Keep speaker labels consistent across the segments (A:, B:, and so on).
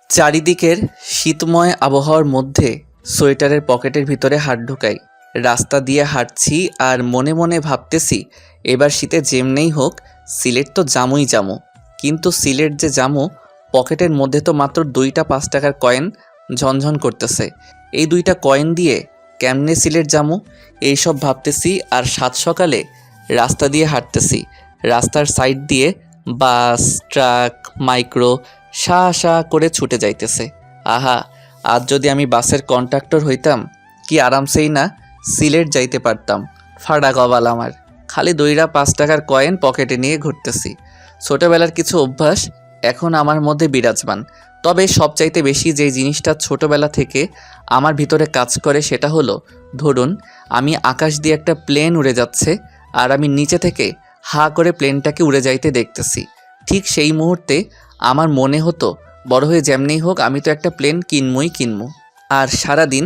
A: চারিদিকের শীতময় আবহাওয়ার মধ্যে সোয়েটারের পকেটের ভিতরে হাত ঢুকাই। রাস্তা দিয়ে হাঁটছি আর মনে মনে ভাবতেছি, এবার শীতে যেমনেই হোক সিলেট তো জামুই জামু। কিন্তু সিলেট যে জামু, পকেটের মধ্যে তো মাত্র 2টা 5 টাকার কয়েন ঝনঝন করতেছে। এই 2টা কয়েন দিয়ে কেমনে সিলেট জামু এইসব ভাবতেছি। আর সাত সকালে রাস্তা দিয়ে হাঁটতেছি। রাস্তার সাইড দিয়ে বাস, ট্রাক, মাইক্রো শা শা করে ছুটে যাইতেছে। আহা, আজ যদি আমি বাসের কন্ডাক্টর হইতাম, কি আরামসেই না সিলেট যাইতে পারতাম। ফাড়া কপাল আমার, খালি 2টা 5 টাকার কয়েন পকেটে নিয়ে ঘুরতেছি। ছোটোবেলার কিছু অভ্যাস এখন আমার মধ্যে বিরাজমান। তবে সবচাইতে বেশি যে জিনিসটা ছোটোবেলা থেকে আমার ভিতরে কাজ করে সেটা হলো, ধরুন আমি আকাশ দিয়ে একটা প্লেন উড়ে যাচ্ছে আর আমি নিচে থেকে হা করে প্লেনটাকে উড়ে যাইতে দেখতেছি। ঠিক সেই মুহূর্তে আমার মনে হতো, বড় হয়ে যেমনিই হোক আমি তো একটা প্লেন কিনবো আর সারাদিন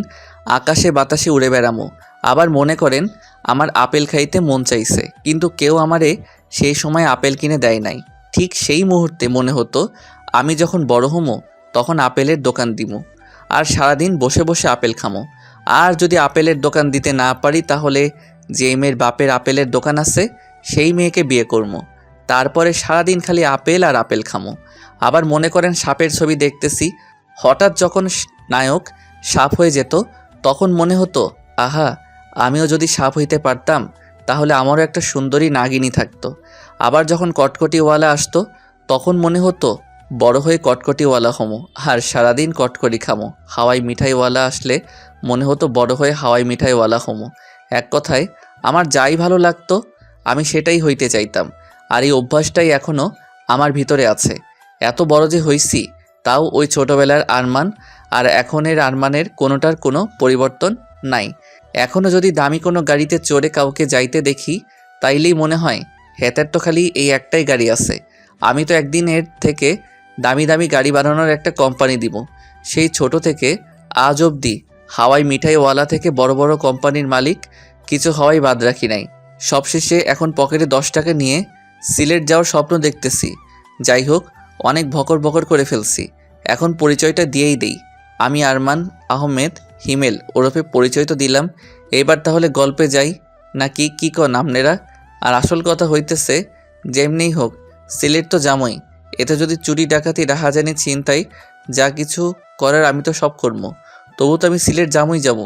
A: আকাশে বাতাসে উড়ে বেড়ামো। আবার মনে করেন আমার আপেল খাইতে মন চাইছে, কিন্তু কেউ আমারে সেই সময় আপেল কিনে দেয় নাই। ঠিক সেই মুহূর্তে মনে হতো আমি যখন বড় হমো তখন আপেলের দোকান দিমো আর সারাদিন বসে বসে আপেল খামো। আর যদি আপেলের দোকান দিতে না পারি তাহলে যে মেয়ের বাপের আপেলের দোকান আছে সেই মেয়েকে বিয়ে করবো। তারপরে সারাদিন খালি আপেল আর আপেল খামো। আবার মনে করেন সাপের ছবি দেখতেছি, হঠাৎ যখন নায়ক সাপ হয়ে যেত তখন মনে হতো, আহা, আমিও যদি সাপ হইতে পারতাম তাহলে আমারও একটা সুন্দরী নাগিনী থাকতো। আবার যখন কটকটিওয়ালা আসতো তখন মনে হতো বড় হয়ে কটকটিওয়ালা হমো আর সারাদিন কটকটি খামো। হাওয়াই মিঠাইওয়ালা আসলে মনে হতো বড় হয়ে হাওয়াই মিঠাইওয়ালা হমো। এক কথায় আমার যাই ভালো লাগতো আমি সেটাই হইতে চাইতাম। আর এই অভ্যাসটাই এখনও আমার ভিতরে আছে। এত বড় যে হইছি তাও ওই ছোটোবেলার আরমান আর এখনের আরমানের কোনোটার কোনো পরিবর্তন নাই। এখনও যদি দামি কোনো গাড়িতে চড়ে কাউকে যাইতে দেখি তাইলেই মনে হয়, হেতার তো খালি এই একটাই গাড়ি আছে, আমি তো একদিন এর থেকে দামি দামি গাড়ি বানানোর একটা কোম্পানি দিব। সেই ছোট থেকে আজ অবধি হাওয়াই মিঠাইওয়ালা থেকে বড় বড় কোম্পানির মালিক কিছু হওয়াই বাদ রাখি নাই। সবশেষে এখন পকেটে 10 টাকা নিয়ে সিলেট যাওয়ার স্বপ্ন দেখতেছি। যাই হোক, অনেক ভকর ভকর করে ফেলছি, এখন পরিচয়টা দিয়েই দেই। আমি আরমান আহমেদ হিমেল ওরফে পরিচয় তো দিলাম, এইবার তাহলে গল্পে যাই নাকি কি কন আপনারা? আর আসল কথা হইতেছে, যেমনিই হোক সিলেট তো জামই। এতে যদি চুরি ডাকাতি রাহাজানি ছিনতাই যা কিছু করার আমি তো সব করবো। তবু তো আমি সিলেট জামই যাবো।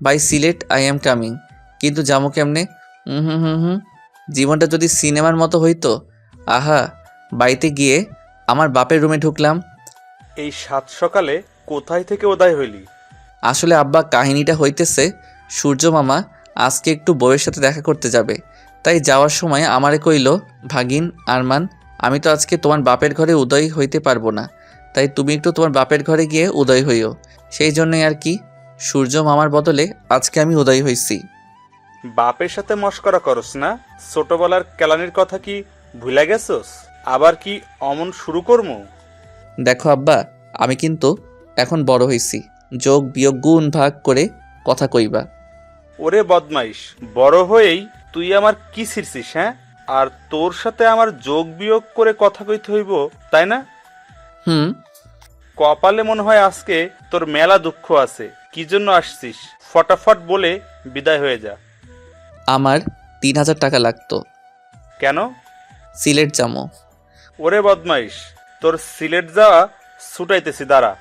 A: By Sylhet I am coming. কিন্তু যাবো কেমনে? হুম, জীবনটা যদি সিনেমার মতো হইতো। আহা, বাড়িতে গিয়ে আমার বাপের রুমে ঢুকলাম।
B: এই সাত সকালে কোথায় থেকে উদয় হইলি?
A: আসলে আব্বা, কাহিনীটা হইতেছে, সূর্য মামা আজকে একটু বউয়ের সাথে দেখা করতে যাবে। তাই যাওয়ার সময় আমারে কইল, ভাগিন আরমান, আমি তো আজকে তোমার বাপের ঘরে উদয় হইতে পারবো না, তাই তুমি একটু তোমার বাপের ঘরে গিয়ে উদয় হইও। সেই জন্যই আর কি, সূর্য মামার বদলে আজকে আমি উদয় হইছি।
B: বাপের সাথে মস্করা করস না? ছোটবেলার কেলানির কথা কি ভুলে গেছস? আবার কি অমন শুরু করমু?
A: দেখো আব্বা, আমি কিন্তু এখন বড় হইছি, যোগ বিয়োগ গুণ ভাগ করে কথা কইবা।
B: ওরে বদমাইশ, বড় হয়েই তুই আমার কি ছিড়ছিস? হ্যাঁ, আর তোর সাথে আমার যোগ বিয়োগ করে কথা কইতে হইব, তাই না?
A: হুম।
B: কপালে মনে হয় আজকে তোর মেলা দুঃখ আছে। কি জন্য আসছিস ফটাফট বলে বিদায় হয়ে যা।
A: আমার 3000 টাকা লাগতো।
B: কেন?
A: সিলেট যামো।
B: ওরে বদমাইশ, তোর সিলেট যাওয়া ছুটাইতেছি, দাঁড়া।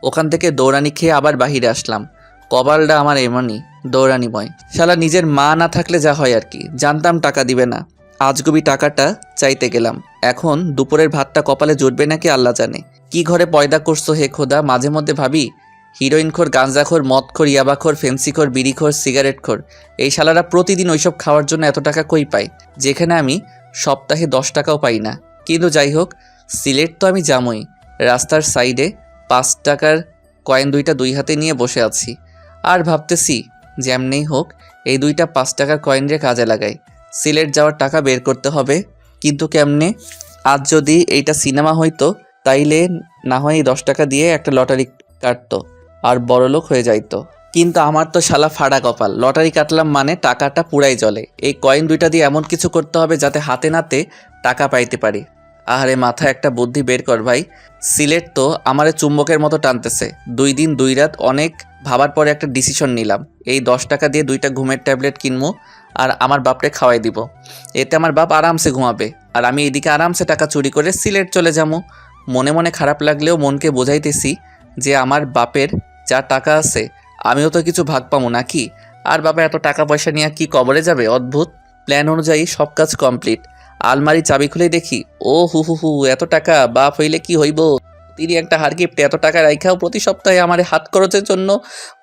A: ওখান থেকে দৌড়ানি খেয়ে আবার বাহিরে আসলাম। কপালটা আমার এমনই দৌড়ানিময়। শালা নিজের মা না থাকলে যা হয় আর কি। জানতাম টাকা দিবে না, আজগুবি টাকাটা চাইতে গেলাম। এখন দুপুরের ভাতটা কপালে জুটবে নাকি আল্লাহ জানে। কি ঘরে পয়দা করছো হে খোদা। মাঝে মধ্যে ভাবি, হিরোইনখোর, গাঁজাখোর, মদখোর, ইয়াবাখোর, ফেন্সিখোর, বিড়িখোর, সিগারেটখোর, এই শালারা প্রতিদিন ওইসব খাওয়ার জন্য এত টাকা কই পায়, যেখানে আমি সপ্তাহে 10 টাকাও পাই না। কিন্তু যাই হোক, সিলেট তো আমি যামই। রাস্তার সাইডে 5 টাকার কয়েন 2টা 2 হাতে নিয়ে বসে আছি আর ভাবতেছি, যেমনেই হোক এই 2টা 5 টাকার কয়েন রে কাজে লাগাই। সিলেট যাওয়ার টাকা বের করতে হবে, কিন্তু কেমনে? আজ যদি এইটা সিনেমা হইতো তাইলে না হয় এই 10 টাকা দিয়ে একটা লটারি কাটতো আর বড়লোক হয়ে যাইতো। কিন্তু আমার তো শালা ফাড়া কপাল, লটারি কাটলাম মানে টাকাটা পুরাই জলে। এই কয়েন 2টা দিয়ে এমন কিছু করতে হবে যাতে হাতে নাতে টাকা পাইতে পারি। আহারে মাথা একটা বুদ্ধি বের কর ভাই। সিলেট তো আমারে চুম্বকের মতো টানতেছে। 2 দিন 2 রাত অনেক ভাবার পরে একটা ডিসিশন নিলাম। এই 10 টাকা দিয়ে 2টা ঘুমের ট্যাবলেট কিনবো আর আমার বাপরে খাওয়াই দিব। এতে আমার বাপ আরামসে ঘুমাবে আর আমি এদিকে আরামসে টাকা চুরি করে সিলেট চলে যাবো। মনে মনে খারাপ লাগলেও মনকে বোঝাইতেছি যে আমার বাপের যা টাকা আছে আমিও তো কিছু ভাগ পাবো নাকি। আর বাবা এত টাকা পয়সা নিয়ে কি কবরে যাবে? অদ্ভুত। প্ল্যান অনুযায়ী সব কাজ কমপ্লিট। আলমারি চাবি খুলে দেখি, ও হু হু হু, এত টাকা বাপ হইলে কি হইব। তিনি একটা হার গিফটে এত টাকা রাইখাও প্রতি সপ্তাহে আমার হাত খরচের জন্য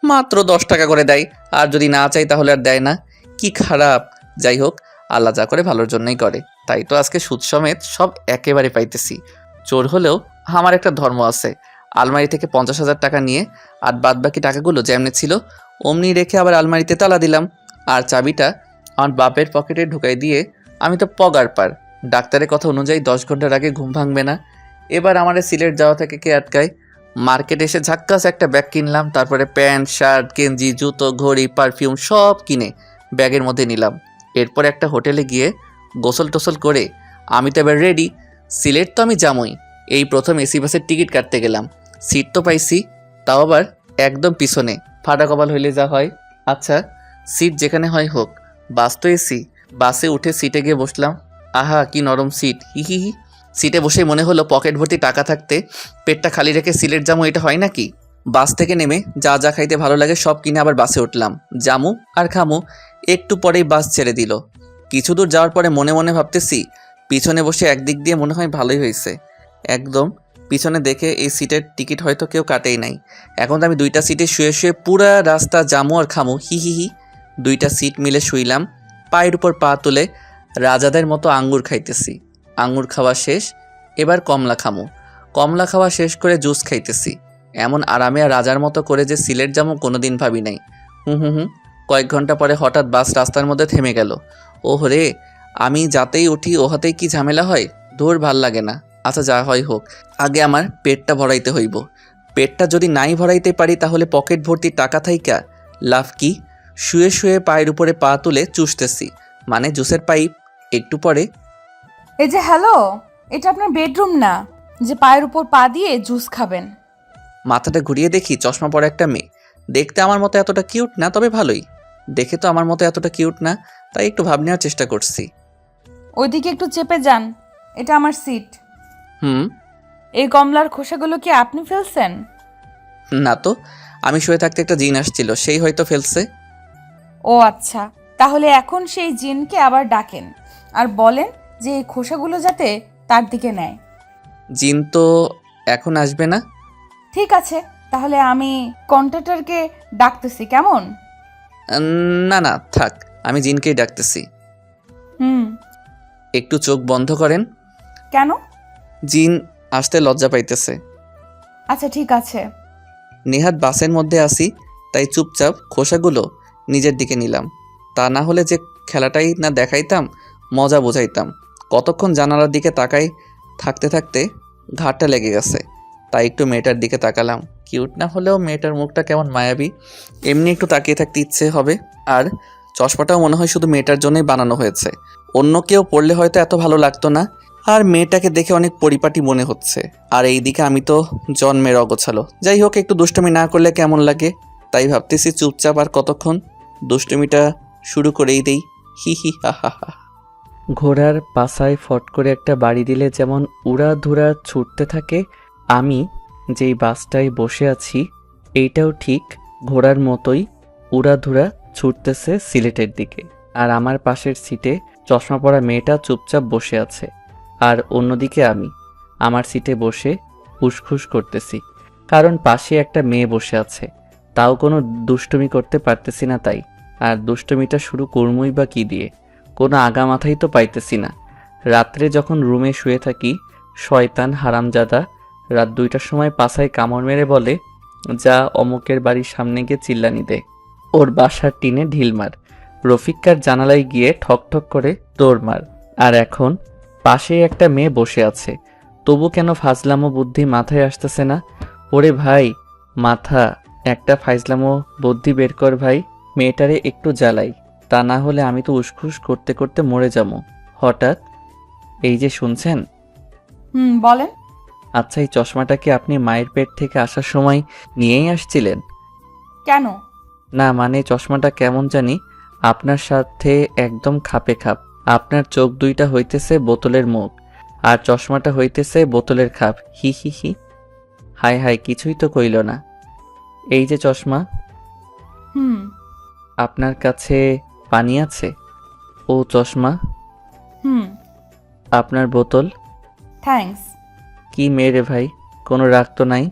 A: মাত্র 10 টাকা করে দেয়। আর যদি না চাই তাহলে আর দেয় না। কি খারাপ। যাই হোক, আল্লাহ যা করে ভালোর জন্যই করে। তাই তো আজকে সুদ সমেত সব একেবারে পাইতেছি। চোর হলেও আমার একটা ধর্ম আছে। আলমারি থেকে 50,000 টাকা নিয়ে আর বাদবাকি টাকাগুলো যেমনি ছিল অমনি রেখে আবার আলমারিতে তালা দিলাম। আর চাবিটা আমার বাপের পকেটে ঢুকাই দিয়ে আমি তো পগার পার। ডাক্তারের কথা অনুযায়ী 10 ঘন্টার আগে ঘুম ভাঙবে না। এবার আমারে সিলেট যাওয়া থেকে কে আটকায়? মার্কেটে এসে ঝাক্কাস একটা ব্যাগ কিনলাম। তারপরে প্যান্ট, শার্ট, গেঞ্জি, জুতো, ঘড়ি, পারফিউম সব কিনে ব্যাগের মধ্যে নিলাম। এরপর একটা হোটেলে গিয়ে গোসল টোসল করে আমি তো এবার রেডি। সিলেট তো আমি যামই। এই প্রথম এসি বাসের টিকিট কাটতে গেলাম। সিট তো পাইছি, তাও আবার একদম পিছনে। ফাটা কপাল হইলে যা হয়। আচ্ছা, সিট যেখানে হয় হোক, বাস তো এসি। বাসে উঠে সিটে গিয়ে বসলাম। আহা কি নরম সিট, হি হি হি। সিটে বসেই মনে হলো পকেট ভর্তি টাকা থাকতে পেটটা খালি রেখে সিলেট জামু, এটা হয় নাকি? বাস থেকে নেমে যা যা খাইতে ভালো লাগে সব কিনে আবার বাসে উঠলাম। জামু আর খামু। একটু পরেই বাস ছেড়ে দিল। কিছু দূর যাওয়ার পরে মনে মনে ভাবতেছি পিছনে বসে একদিক দিয়ে মনে হয় ভালোই হয়েছে। একদম পিছনে দেখে এই সিটের টিকিট হয়তো কেউ কাটেই নাই। এখন তো আমি 2টা সিটে শুয়ে শুয়ে পুরা রাস্তা জামু আর খামু, হি হি হি। 2টা সিট মিলে শুইলাম। পায়ের উপর পা তুলে রাজাদের মতো আঙ্গুর খাইতেছি। আঙ্গুর খাওয়া শেষ, এবার কমলা খামু। কমলা খাওয়া শেষ করে জুস খাইতেছি। এমন আরামে আর রাজার মতো করে যে সিলেট যাবো কোনোদিন ভাবি নাই। হুম হুম হুম। কয়েক ঘন্টা পরে হঠাৎ বাস রাস্তার মধ্যে থেমে গেল। ওহ রে, আমি যাতেই উঠি ওহাতেই কি ঝামেলা হয়। ধুর ভাল লাগে না। আচ্ছা যা হয় হোক, আগে আমার পেটটা ভরাইতে হইব। পেটটা যদি নাই ভরাইতে পারি তাহলে পকেট ভর্তি টাকা থাইকা লাভ কি? শুয়ে শুয়ে পায়ের উপরে পা তুলে চুষতেছি, মানে জুসের পাইপ। একটু পরে
C: এই যে হ্যালো, এটা আপনার বেডরুম না যে পায়ের উপর পা দিয়ে জুস খাবেন।
A: মাথাটা ঘুরিয়ে দেখি চশমা পরা একটা মেয়ে। দেখতে আমার মতো এতটা কিউট না, তবে ভালোই। দেখে তো আমার মতো এতটা কিউট না, তাই একটু ভাব নেওয়ার চেষ্টা করছি।
C: ওইদিকে একটু চেপে যান, এটা আমার সিট।
A: হুম।
C: এই কমলার খোসাগুলো কি আপনি ফেলছেন?
A: না তো, আমি শুয়ে থাকতে একটা জিন আসছিল, সেই হয়তো ফেলছে।
C: ও আচ্ছা, তাহলে এখন সেই জিনকে আবার ডাকেন আর বলেন যে এই খোসাগুলো যাতে তার দিকে নেয়।
A: জিন তো এখন আসবে না।
C: ঠিক আছে, তাহলে আমি কন্ট্রাক্টরকে ডাকতেছি, কেমন?
A: না না থাক, আমি জিনকেই ডাকতেছি।
C: হুম।
A: একটু চোখ বন্ধ করেন।
C: কেন?
A: জিন আসতে লজ্জা পাইতেছে।
C: আচ্ছা ঠিক আছে।
A: নেহাত বাসের মধ্যে আসি, তাই চুপচাপ খোসাগুলো নিজের দিকে নিলাম। তা না হলে যে খেলাটাই না দেখাইতাম, মজা বোঝাইতাম। কতক্ষণ জানালার দিকে তাকাই থাকতে থাকতে ঘাটটা লেগে গেছে, তাই একটু মেয়েটার দিকে তাকালাম। কিউট না হলেও মেয়েটার মুখটা কেমন মায়াবী, এমনি একটু তাকিয়ে থাকতে ইচ্ছে হবে। আর চশমাটাও মনে হয় শুধু মেয়েটার জন্যই বানানো হয়েছে, অন্য কেউ পড়লে হয়তো এত ভালো লাগতো না। আর মেয়েটাকে দেখে অনেক পরিপাটি মনে হচ্ছে। আর এইদিকে আমি তো জন্মের অগোছালো। যাই হোক, একটু দুষ্টুমি না করলে কেমন লাগে, তাই ভাবতেছি চুপচাপ আর কতক্ষণ দুষ্টুমিটা শুরু করেই দেই। হি হি হা হা হা। ঘোড়ার পাছায় ফট করে একটা বাড়ি দিলে যেমন উড়াধুরা ছুটতে থাকে, আমি যেই বাসটায় বসে আছি এইটাও ঠিক ঘোড়ার মতোই উড়াধুরা ছুটতেছে সিলেটের দিকে। আর আমার পাশের সিটে চশমা পরা মেয়েটা চুপচাপ বসে আছে। আর অন্যদিকে আমি আমার সিটে বসে উসখুস করতেছি, কারণ পাশে একটা মেয়ে বসে আছে। তাও কোনো দুষ্টুমি করতে পারতেছি না তাই। আর দুষ্টুমিটা শুরু করমই বা কী দিয়ে, কোনো আগা মাথাই তো পাইতেছি না। রাত্রে যখন রুমে শুয়ে থাকি, শয়তান হারামজাদা রাত 2টার সময় পাছায় কামড় মেরে বলে, যা অমুকের বাড়ির সামনে গিয়ে চিল্লানি দে, ওর বাসার টিনে ঢিল মার, রফিকার জানালায় গিয়ে ঠক ঠক করে দৌড় মার। আর এখন পাশেই একটা মেয়ে বসে আছে, তবু কেন ফাজলামো বুদ্ধি মাথায় আসতেছে না। ওরে ভাই মাথা, একটা ফাজলামো বুদ্ধি বের কর ভাই, মেয়েটারে একটু জ্বালাই, তা না হলে আমি তো উসখুস করতে করতে মরে যাবো। হঠাৎ এই যে শুনছেন,
C: বলেন।
A: আচ্ছা, এই চশমাটা কি আপনি মায়ের পেট থেকে আসার সময় নিয়েই আসছিলেন?
C: কেন?
A: না মানে চশমাটা কেমন জানি আপনার সাথে একদম খাপে খাপ। আপনার চোখ দুইটা হইতেছে বোতলের মুখ, আর চশমাটা হইতেছে বোতলের খাপ। হি হি হি। হায় হায়, কিছুই তো কইল না। এই যে চশমা,
C: হুম
A: আপনার কাছে পানি আছে? ও চশমা,
C: হুম
A: আপনার বোতল।
C: থ্যাঙ্কস।
A: কি মেরে ভাই, কোনো রাগ তো নাই,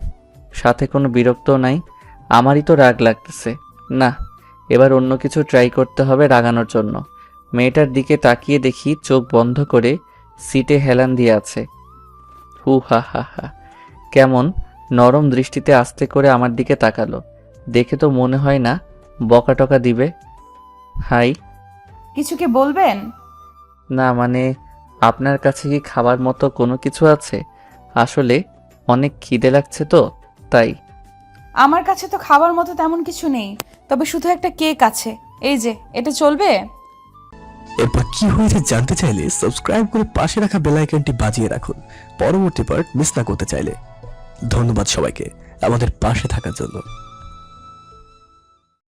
A: সাথে কোনো বিরক্তও নাই। আমারই তো রাগ লাগতেছে। না, এবার অন্য কিছু ট্রাই করতে হবে রাগানোর জন্য। মেয়েটার দিকে তাকিয়ে দেখি চোখ বন্ধ করে সিটে হেলান দিয়ে আছে। হু হা হা হা। কেমন নরম দৃষ্টিতে আস্তে করে আমার দিকে তাকালো। দেখে তো মনে হয় না বকা টকা দিবে। হাই।
C: কিছু কি বলবেন?
A: না মানে আপনার কাছে কি খাবার মতো কোনো কিছু আছে? আসলে অনেক খিদে লাগছে তো তাই।
C: আমার কাছে তো খাবার মতো তেমন কিছু নেই, তবে শুধু একটা কেক আছে। এই যে, এটা চলবে?
D: এরপর কি হয়েছে জানতে চাইলে সাবস্ক্রাইব করে পাশে রাখা বেল আইকনটি বাজিয়ে রাখুন পরবর্তী পার্ট মিস না করতে চাইলে। ধন্যবাদ সবাইকে আমাদের পাশে থাকার জন্য।